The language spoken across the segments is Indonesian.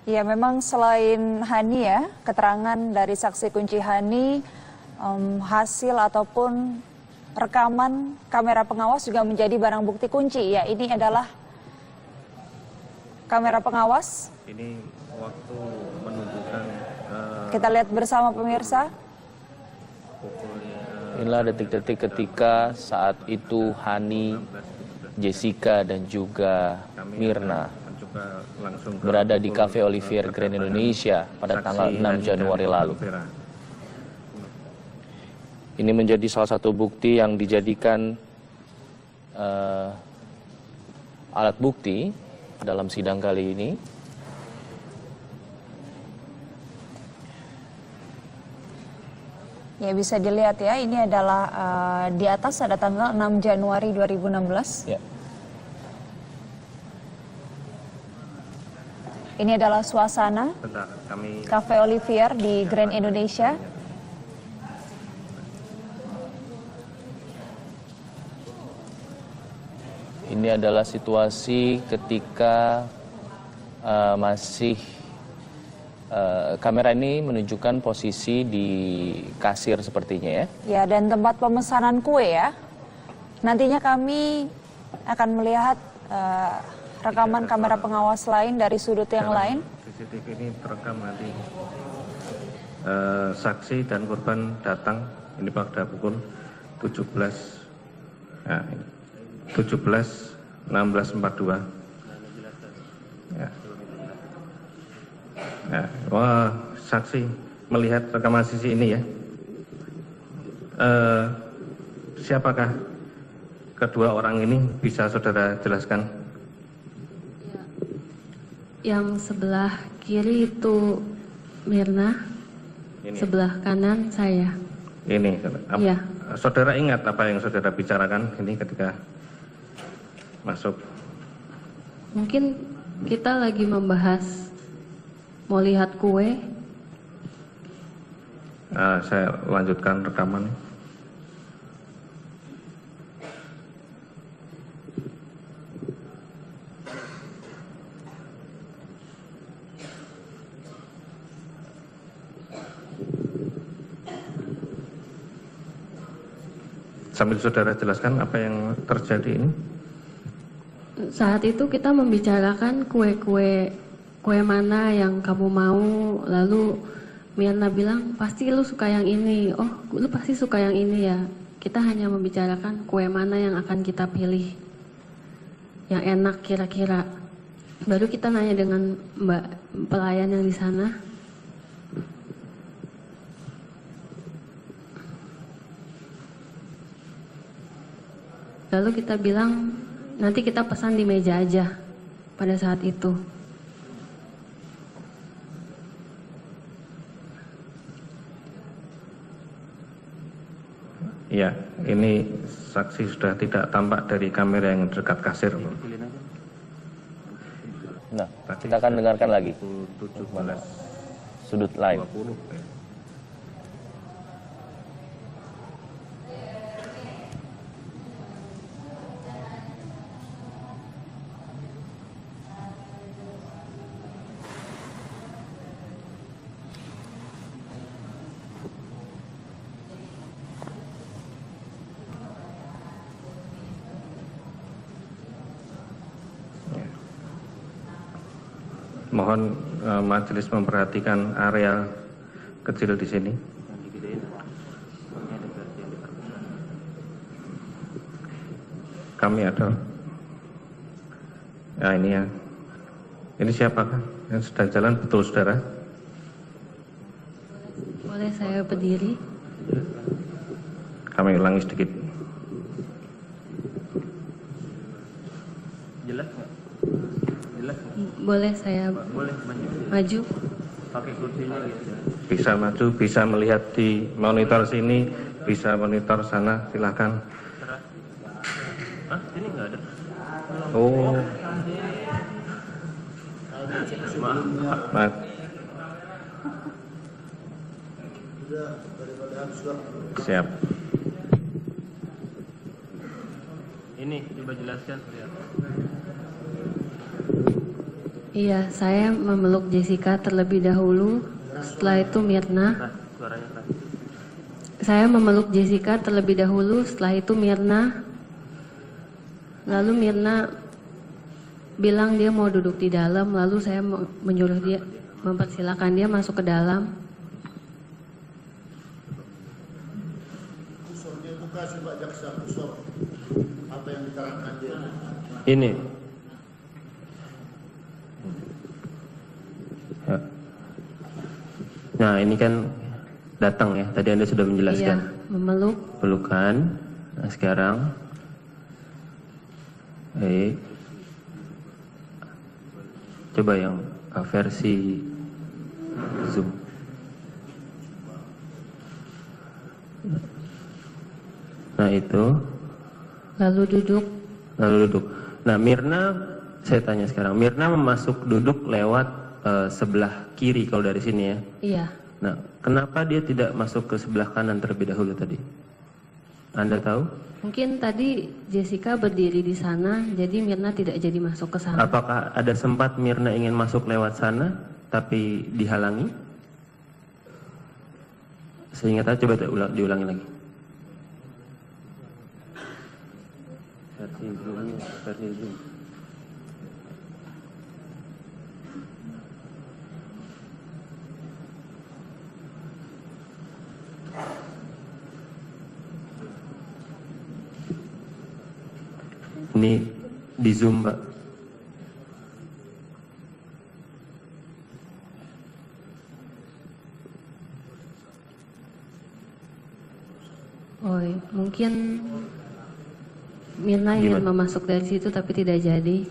Ya, memang selain Hani ya, keterangan dari saksi kunci Hani, hasil ataupun rekaman kamera pengawas juga menjadi barang bukti kunci. Ya, ini adalah kamera pengawas. Ini waktu menunjukkan. Kita lihat bersama pemirsa. Inilah detik-detik ketika saat itu Hani, Jessica dan juga Mirna berada di Cafe Olivier Grand Indonesia pada tanggal 6 Januari lalu. Ini menjadi salah satu bukti yang dijadikan alat bukti dalam sidang kali ini. Ya, bisa dilihat ya, ini adalah di atas ada tanggal 6 Januari 2016. Ya. Ini adalah suasana Cafe Olivier di Grand Indonesia. Ini adalah situasi ketika kamera ini menunjukkan posisi di kasir sepertinya ya. Ya, dan tempat pemesanan kue ya. Nantinya kami akan melihat rekaman kamera pengawas lain dari sudut yang lain. CCTV ini terekam nanti saksi dan korban datang ini pada pukul 17 ya, 16.42 ya. Ya, wah, saksi melihat rekaman CCTV ini ya. Siapakah kedua orang ini, bisa saudara jelaskan? Yang sebelah kiri itu Mirna, Ini. sebelah kanan saya. Ini, Iya. saudara ingat apa yang saudara bicarakan ini ketika masuk? Mungkin kita lagi membahas mau lihat kue. Saya lanjutkan rekaman. Sambil saudara jelaskan apa yang terjadi ini. Saat itu kita membicarakan kue mana yang kamu mau. Lalu Mirna bilang, pasti lu suka yang ini. Oh, lu pasti suka yang ini ya. Kita hanya membicarakan kue mana yang akan kita pilih, yang enak kira-kira. Baru kita nanya dengan Mbak pelayan yang di sana. Lalu kita bilang, nanti kita pesan di meja aja pada saat itu. Ya, ini saksi sudah tidak tampak dari kamera yang dekat kasir. Nah, kita akan dengarkan lagi 17 sudut lain. 20 ya. Mohon majelis memperhatikan area kecil di sini. Kami ada. Ya, ini ya. Ini siapakah yang sedang jalan, betul saudara? Boleh saya berdiri? Kami ulangi sedikit. Jelas nggak? Jelas nggak? Boleh saya Boleh maju? pakai kursinya gitu. Bisa maju, bisa melihat di monitor sini, bisa monitor sana, silakan. Hah? Ini nggak ada. Oh, Maaf. siap. Ini coba jelaskan. Iya, saya memeluk Jessica terlebih dahulu, setelah itu Mirna. Nah, suaranya keras. Saya memeluk Jessica terlebih dahulu, setelah itu Mirna. Lalu Mirna bilang dia mau duduk di dalam, lalu saya menyuruh dia, mempersilahkan dia masuk ke dalam. Kusurnya itu kasih Pak Jaksa, kusur. Apa yang diterangkan dia? Ini. Ya. Nah, ini kan datang ya. Tadi Anda sudah menjelaskan. Iya, memeluk. Pelukan. Nah, sekarang. Baik. Coba yang versi Zoom. Nah, itu. Lalu duduk. Nah, Mirna, saya tanya sekarang. Mirna memasuk duduk lewat sebelah kiri kalau dari sini ya. Iya. Nah, kenapa dia tidak masuk ke sebelah kanan terlebih dahulu tadi? Anda tahu? Mungkin tadi Jessica berdiri di sana, jadi Mirna tidak jadi masuk ke sana. Apakah ada sempat Mirna ingin masuk lewat sana, tapi dihalangi? Seingat saya, coba diulangi lagi. Versi Zoom. Ini di Zoom, Pak. Oh, mungkin Mirna ingin memasuk dari situ tapi tidak jadi.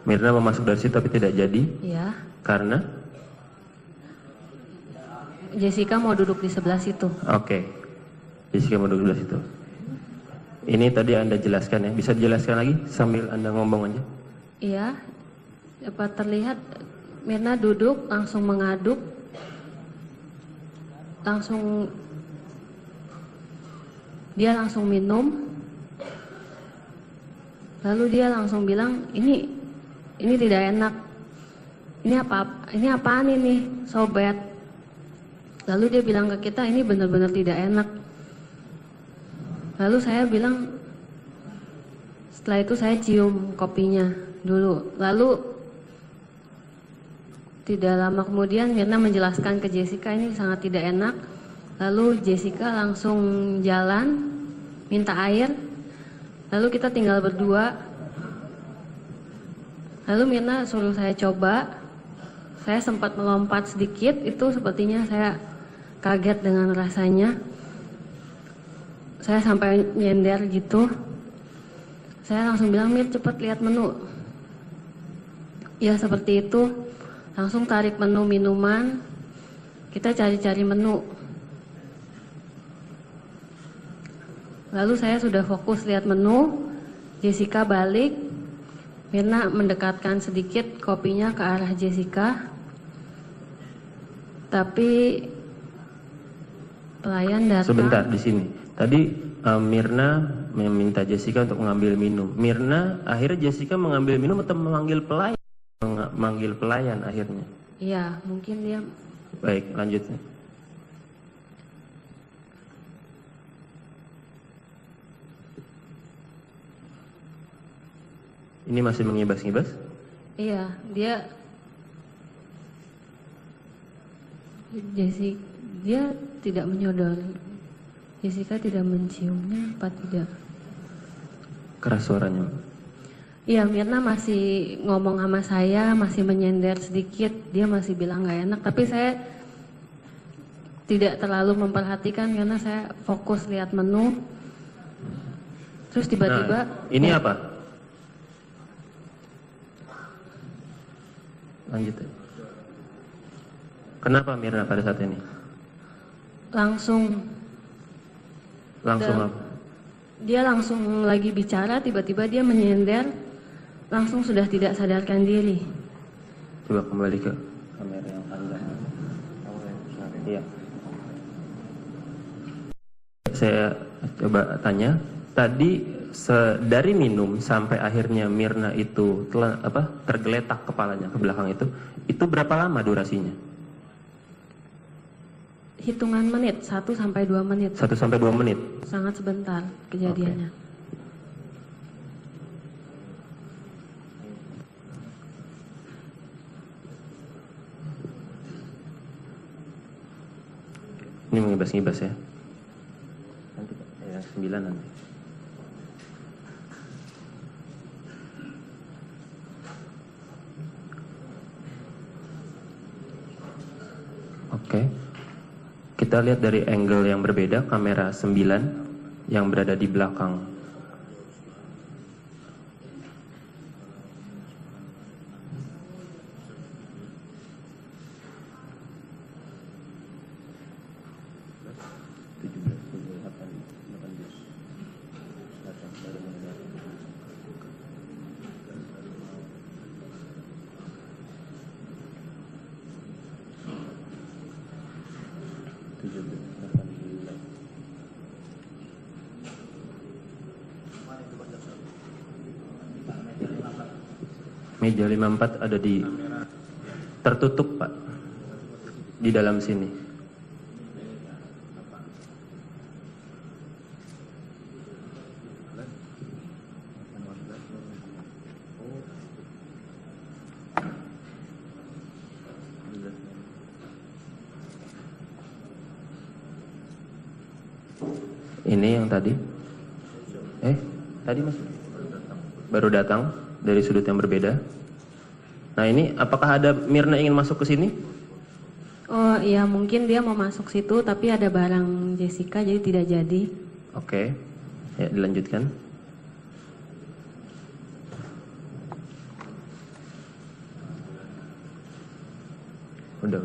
Mirna memasuk dari situ tapi tidak jadi. Ya. Karena? Jessica mau duduk di sebelah situ. Oke. Jessica mau duduk di situ. Ini tadi Anda jelaskan ya. Bisa dijelaskan lagi sambil Anda ngomong aja? Iya. Dapat terlihat Mirna duduk langsung mengaduk. Dia langsung minum. Lalu dia langsung bilang, ini tidak enak. Ini apaan ini, sobat? Lalu dia bilang ke kita, ini benar-benar tidak enak. Lalu saya bilang, setelah itu saya cium kopinya dulu. Lalu tidak lama kemudian Mirna menjelaskan ke Jessica ini sangat tidak enak. Lalu Jessica langsung jalan, minta air. Lalu kita tinggal berdua. Lalu Mirna suruh saya coba. Saya sempat melompat sedikit, itu sepertinya saya kaget dengan rasanya. Saya sampai nyender gitu. Saya langsung bilang, Mir cepat lihat menu. Ya seperti itu. Langsung tarik menu minuman. Kita cari-cari menu. Lalu saya sudah fokus lihat menu. Jessica balik. Mirna mendekatkan sedikit kopinya ke arah Jessica. Tapi pelayan datang. Sebentar di sini. Tadi Mirna meminta Jessica untuk mengambil minum. Mirna akhirnya Jessica mengambil minum atau memanggil pelayan? Memanggil pelayan akhirnya. Iya, mungkin dia. Baik, lanjut. Ini masih mengibas-ngibas? Iya, dia tidak menyodor. Jessica tidak menciumnya apa tidak? Keras suaranya. Iya, Mirna masih ngomong sama saya, masih menyender sedikit. Dia masih bilang nggak enak, tapi saya tidak terlalu memperhatikan karena saya fokus lihat menu. Terus tiba-tiba. Nah, ini apa? Lanjut. Kenapa Mirna pada saat ini? Langsung apa? Dia langsung lagi bicara, tiba-tiba dia menyender, langsung sudah tidak sadarkan diri. Coba kembali ke kamera yang panjang. Iya. Saya coba tanya, tadi dari minum sampai akhirnya Mirna itu tergeletak kepalanya ke belakang itu berapa lama durasinya? Hitungan menit, 1 sampai 2 menit. 1 sampai 2 menit. Sangat sebentar kejadiannya. Ini mengibas-ngibas ya. Nanti ya 9 nanti. Oke. Kita lihat dari angle yang berbeda, kamera 9 yang berada di belakang. Meja 54 ada di tertutup Pak, di dalam sini. Ini yang tadi. Tadi Mas baru datang dari sudut yang berbeda. Nah ini apakah ada Mirna ingin masuk ke sini? Oh iya, mungkin dia mau masuk situ tapi ada barang Jessica jadi tidak jadi. Oke. Ya dilanjutkan. Udah.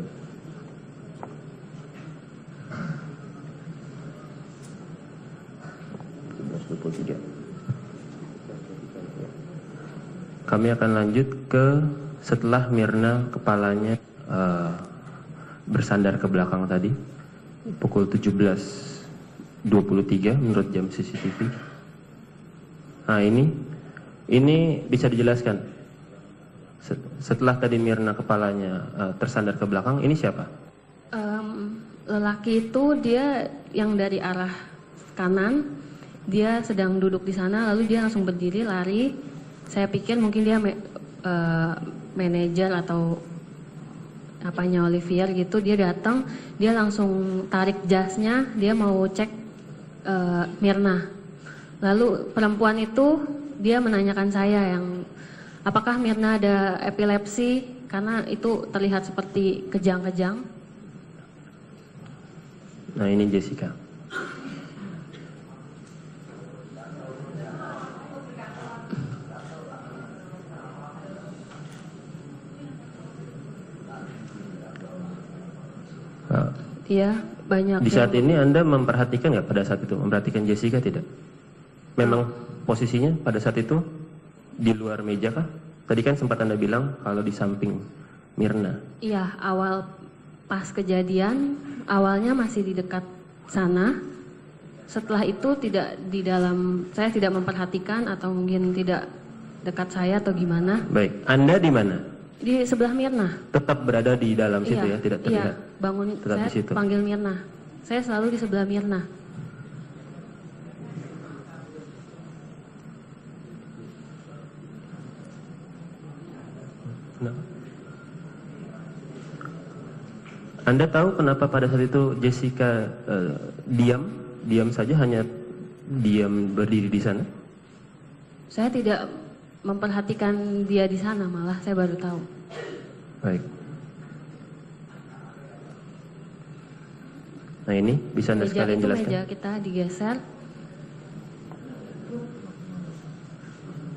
Kami akan lanjut ke setelah Mirna kepalanya bersandar ke belakang tadi pukul 17.23 menurut jam CCTV. Nah ini bisa dijelaskan setelah tadi Mirna kepalanya tersandar ke belakang, ini siapa? Lelaki itu dia yang dari arah kanan, dia sedang duduk di sana lalu dia langsung berdiri lari. Saya pikir mungkin dia manajer atau apanya Olivier gitu. Dia datang, dia langsung tarik jasnya, dia mau cek Mirna. Lalu perempuan itu dia menanyakan saya yang apakah Mirna ada epilepsi karena itu terlihat seperti kejang-kejang. Nah ini Jessica. Iya, banyak. Di saat ini Anda memperhatikan nggak pada saat itu? Memperhatikan Jessica tidak? Memang posisinya pada saat itu di luar meja kah? Tadi kan sempat Anda bilang kalau di samping Mirna. Iya, awal pas kejadian, awalnya masih di dekat sana. Setelah itu tidak di dalam, saya tidak memperhatikan atau mungkin tidak dekat saya atau gimana. Baik, Anda di mana? Di sebelah Mirna. Tetap berada di dalam situ ya, tidak terlihat. Iya, bangun tetap saya di situ. panggil Mirna. Saya selalu di sebelah Mirna. Kenapa? Anda tahu kenapa pada saat itu Jessica diam saja, hanya diam berdiri di sana? Saya tidak memperhatikan dia di sana, malah saya baru tahu. Baik. Nah ini bisa Anda sekalian itu jelaskan. meja kita digeser.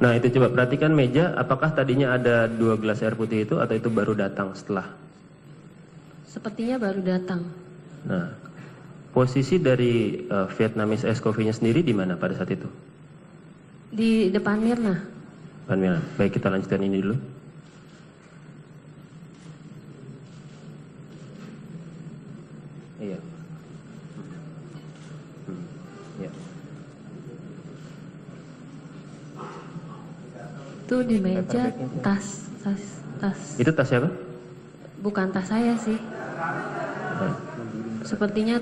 Nah itu coba perhatikan meja, apakah tadinya ada 2 gelas air putih itu atau itu baru datang setelah? Sepertinya baru datang. Nah posisi dari Vietnamese Ice Coffee-nya sendiri di mana pada saat itu? Di depan Mirna. Pan Mirna. Baik, kita lanjutkan ini dulu. Iya. Ya. Itu di meja tas. Itu tas siapa? Bukan tas saya sih. Sepertinya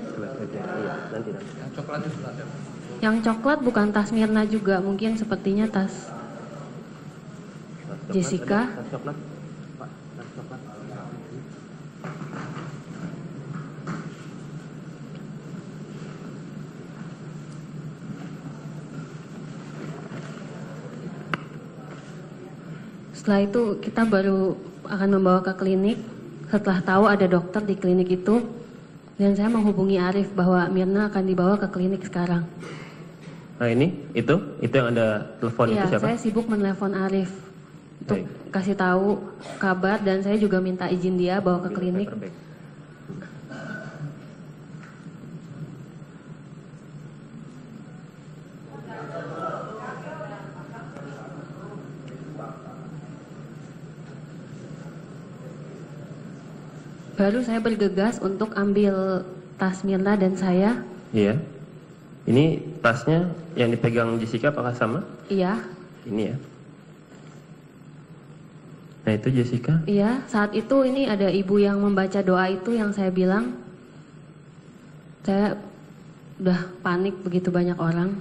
yang coklat bukan tas Mirna juga, mungkin sepertinya tas Jessica. Tas coklat. Pak, tas coklat. Setelah itu kita baru akan membawa ke klinik. Setelah tahu ada dokter di klinik itu, dan saya menghubungi Arif bahwa Mirna akan dibawa ke klinik sekarang. Nah ini, itu yang Anda telepon Iya, itu siapa? saya sibuk menelepon Arif untuk Baik. kasih tahu kabar, dan saya juga minta izin dia bawa ke klinik. Paperback. Baru saya bergegas untuk ambil tas Mirna dan saya. Iya. Ini tasnya yang dipegang Jessica apakah sama? Iya, Ini ya. Nah itu Jessica. iya. Saat itu ini ada ibu yang membaca doa itu yang saya bilang. Saya udah panik, begitu banyak orang.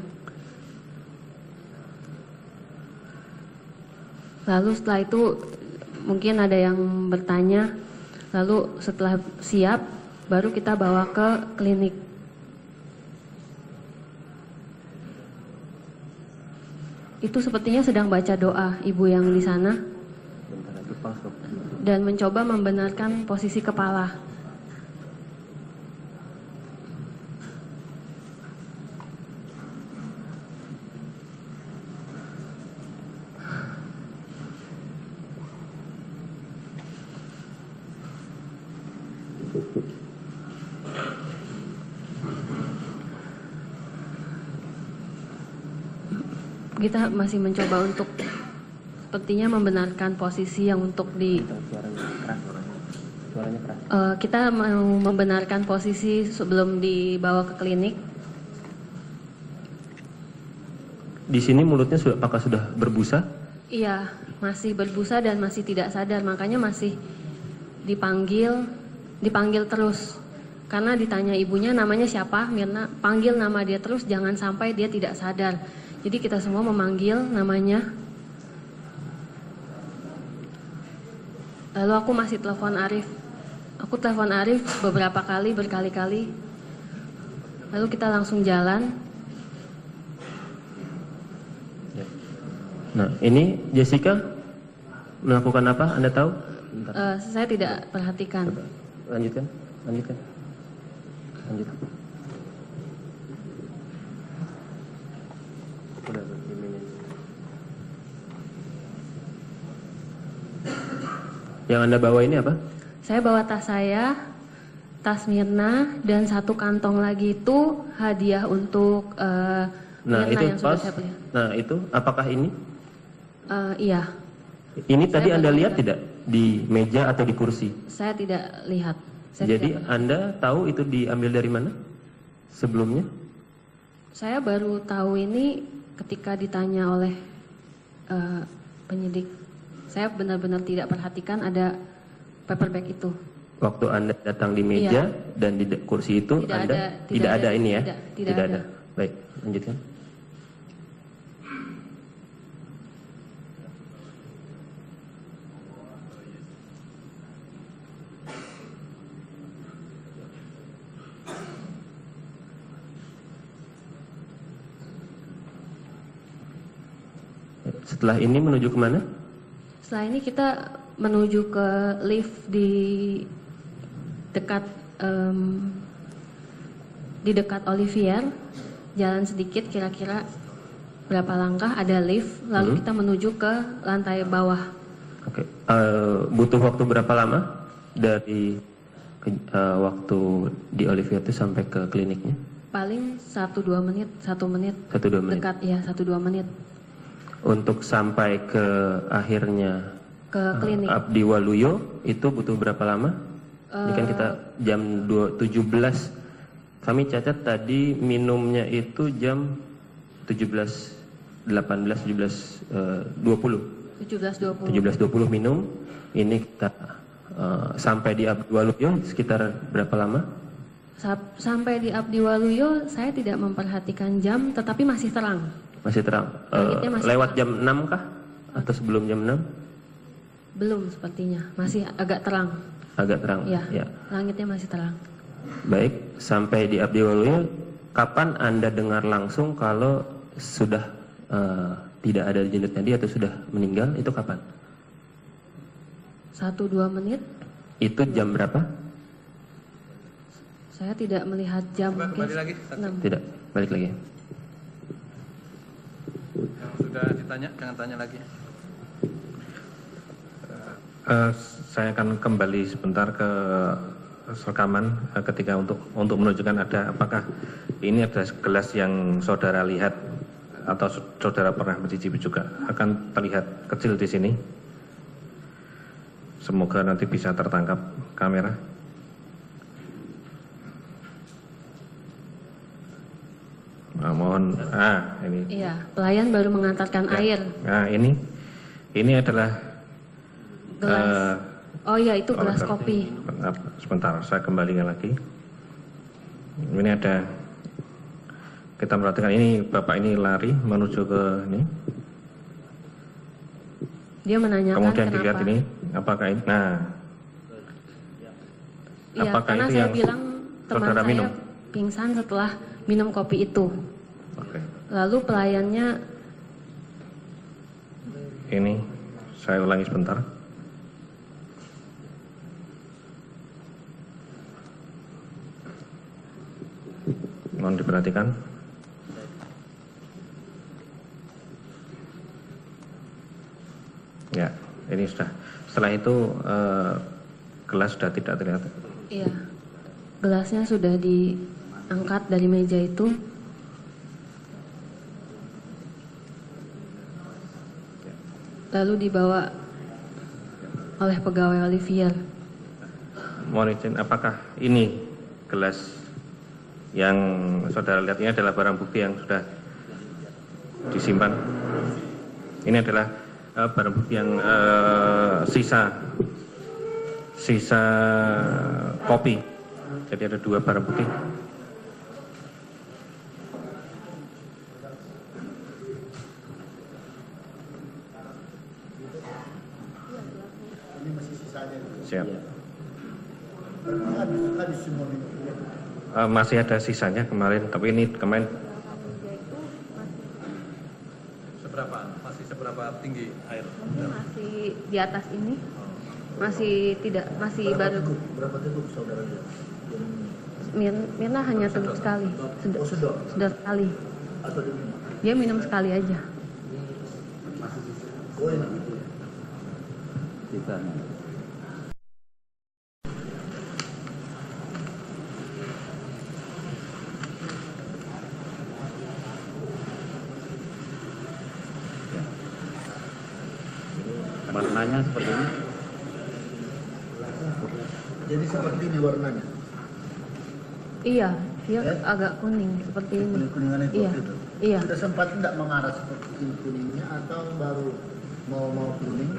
Lalu setelah itu mungkin ada yang bertanya. Lalu setelah siap, baru kita bawa ke klinik. Itu sepertinya sedang baca doa ibu yang di sana dan mencoba membenarkan posisi kepala. Kita masih mencoba untuk sepertinya membenarkan posisi yang untuk di Suaranya keras. kita mau membenarkan posisi sebelum dibawa ke klinik. Di sini mulutnya apakah sudah berbusa? Iya, masih berbusa dan masih tidak sadar, makanya masih dipanggil terus. Karena ditanya ibunya namanya siapa, Mirna panggil nama dia terus, jangan sampai dia tidak sadar. Jadi kita semua memanggil namanya. Lalu aku masih telepon Arif. Aku telepon Arif beberapa kali, berkali-kali. Lalu kita langsung jalan. Nah ini Jessica melakukan apa? Anda tahu? Saya tidak perhatikan. Lanjutkan. Lanjut. Udah begini. Yang Anda bawa ini apa? Saya bawa tas saya, tas Mirna, dan satu kantong lagi itu hadiah untuk Nah Mirna itu yang sudah tas. saya beli. Nah itu apakah ini? Iya, Ini tadi Saya Anda baru lihat lihat. tidak di meja atau di kursi? saya tidak lihat. Jadi Anda tahu itu diambil dari mana? Sebelumnya? Saya baru tahu ini ketika ditanya oleh penyidik. Saya benar-benar tidak perhatikan ada paperback itu. Waktu Anda datang di meja dan di kursi itu Tidak Anda ada, tidak ada ini ya? tidak ada. Baik, lanjutkan. Setelah ini menuju kemana? Setelah ini kita menuju ke lift di dekat Olivier. Jalan sedikit, kira-kira berapa langkah ada lift. Lalu kita menuju ke lantai bawah. Oke. Butuh waktu berapa lama dari waktu di Olivier itu sampai ke kliniknya? Paling 1-2 menit, 1 menit. 1-2 menit. Dekat ya, 1-2 menit Untuk sampai ke akhirnya ke klinik. Abdi Waluyo itu butuh berapa lama? Ini kan kita jam 17. Kami catat tadi minumnya itu jam 17, 18, 17, 20. 17.20. 17.20 minum. Ini kita sampai di Abdi Waluyo sekitar berapa lama? Sampai di Abdi Waluyo saya tidak memperhatikan jam, tetapi masih terang. Masih terang. Langitnya masih Lewat terang. jam 6 kah? Atau sebelum jam 6? Belum sepertinya, masih agak terang. Agak terang. Ya, Ya. langitnya masih terang. Baik, sampai di Abdi Waluyo, kapan Anda dengar langsung kalau sudah tidak ada jenut nadi atau sudah meninggal? Itu kapan? 1-2 menit. Itu jam berapa? Saya tidak melihat jam. Kembali lagi, Tidak, balik lagi. yang sudah ditanya, jangan tanya lagi. Saya akan kembali sebentar ke rekaman ketika untuk menunjukkan apakah ini ada gelas yang saudara lihat atau saudara pernah mencicipi juga. Akan terlihat kecil di sini. Semoga nanti bisa tertangkap kamera. Mohon, ini. Iya, pelayan baru mengantarkan air. Nah, ini adalah Gelas. Oh iya, itu gelas kopi. Sebentar, saya kembalikan lagi. Ini ada, kita perhatikan ini bapak ini lari menuju ke ini. Dia menanyakan Kemudian kenapa. dilihat ini, apakah ini? Nah, Iya, apakah karena itu saya yang bilang teman saudara saya minum? pingsan setelah minum kopi itu. Oke. Lalu pelayannya, Ini saya ulangi sebentar. Mohon diperhatikan. Ya, ini sudah. Setelah itu gelas sudah tidak terlihat. iya, gelasnya sudah diangkat dari meja itu. Lalu dibawa oleh pegawai Olivier. Mohon izin, apakah ini gelas yang saudara lihat ini adalah barang bukti yang sudah disimpan? Ini adalah barang bukti yang sisa kopi. Jadi ada 2 barang bukti. Ini masih sisanya. Siap. Habis semua ini. Masih ada sisanya kemarin, tapi ini kemarin Masih seberapa tinggi air? Masih di atas ini, masih baru. Berapa teguk saudara lihat? Mirna hanya teguk sekali, Oh, sedot sudah sekali. atau diminum? Dia minum sekali aja. Oh, ini. Warnanya seperti ini. Jadi seperti ini warnanya. Iya, dia agak kuning seperti ini. Kuning-kuningan itu. Iya, Gitu. iya. Sudah sempat tidak mengarah seperti ini kuningnya atau baru mau kuning?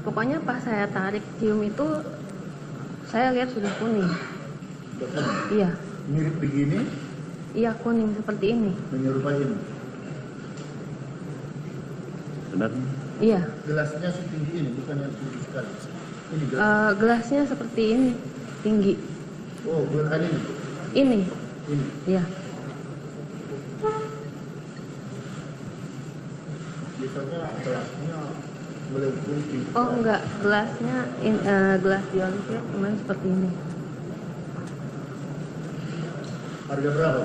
Pokoknya pas saya tarik cium itu, saya lihat sudah kuning. Sudah kuning. Iya, Mirip begini, iya kuning seperti ini. menyerupai ini. Benar? Iya, Gelasnya setinggi ini, bukan yang tinggi sekali. Ini gelas. gelasnya seperti ini, tinggi. Oh, bukan ini. Ini, Ini. iya. Biasanya gelasnya melengkung tinggi. Oh enggak, gelasnya gelas di Olivier kemarin seperti ini. Harga berapa?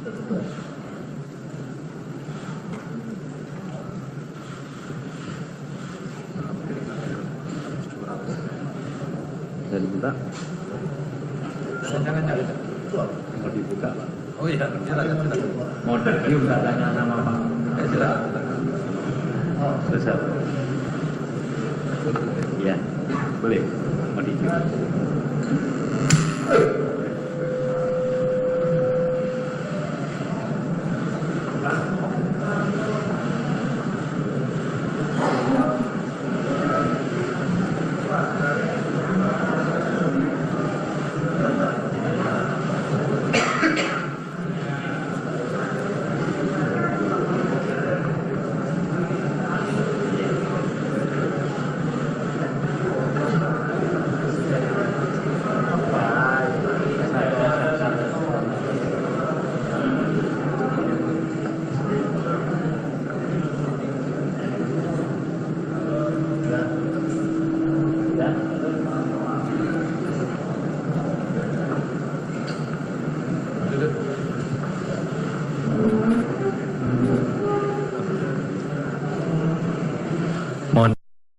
Satu gelas. Bisa dibuka? Jangan. Mau dibuka, Pak. Oh iya, silakan. Mau review nggak tanya nama Pak? Silakan. Selesai. Iya, boleh. Mau dibuka.